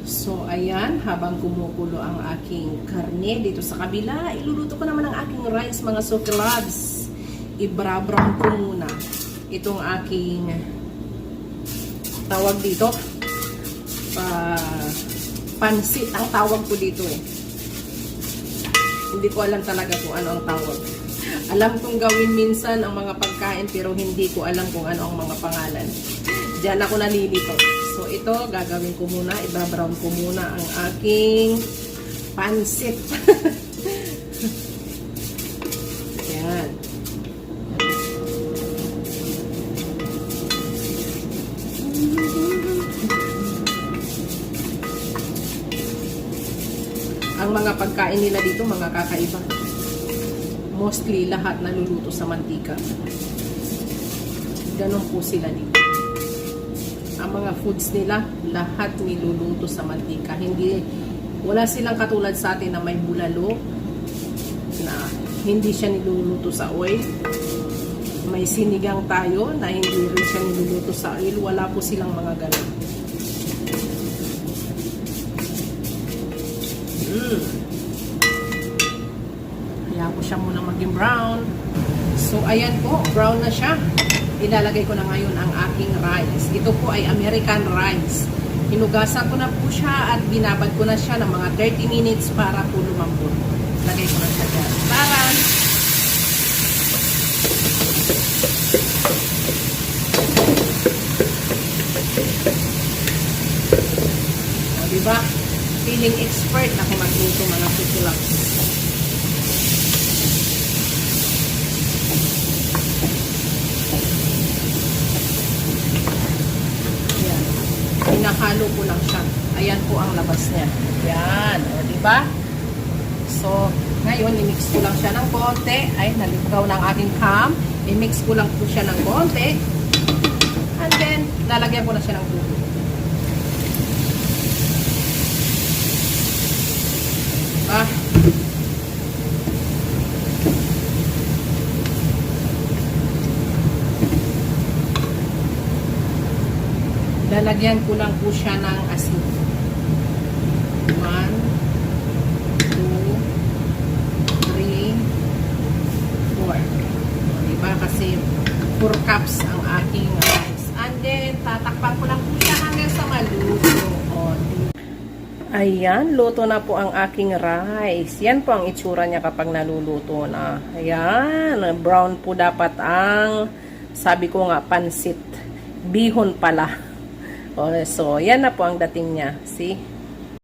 So, ayan, habang kumukulo ang aking karne dito sa kabila, iluluto ko naman ang aking rice, mga suklabs. Ibra-brown ko muna itong aking tawag dito. Pansit ang tawag ko dito eh. Hindi ko alam talaga kung ano ang tawag. Alam kong gawin minsan ang mga pagkain pero hindi ko alam kung ano ang mga pangalan. Diyan ako nalilito. So ito, gagawin ko muna, ibra-brown ko muna ang aking pansit. Ayan. Ang mga pagkain nila dito, mga kakaiba. Mostly lahat naluluto sa mantika. Ganon po sila dito. Ang mga foods nila, lahat niluluto sa mantika. Wala silang katulad sa atin na may bulalo, na hindi siya niluluto sa oil. May sinigang tayo na hindi rin siya niluluto sa oil. Wala po silang mga ganon. Kaya ko siya muna maging brown. So, ayan po, brown na siya. Ilalagay ko na ngayon ang aking rice. Ito po ay American rice. Hinugasan ko na po siya at binabad ko na siya ng mga 30 minutes para po lumambot. Lagay ko na siya dyan. Taran! O, diba? Feeling expert ako magluto mga susulak. Hinahalo ko lang siya. Ayan po ang labas niya. Yan. O, diba? So, ngayon, i-mix ko lang siya ng konti. Ay, naligaw ng aking ham. I-mix ko lang po siya ng konti. And then, lalagyan ko na siya ng tubig. Diba? Lalagyan ko lang po siya ng asin. 1, 2, 3, 4. Diba? Kasi 4 cups ang aking rice. And then, tatakpan ko lang po siya hanggang sa maluto. Ayan, luto na po ang aking rice. Yan po ang itsura niya kapag naluluto na. Ayan, brown po dapat ang, sabi ko nga, pansit. Bihon pala. So, yan na po ang dating niya. See?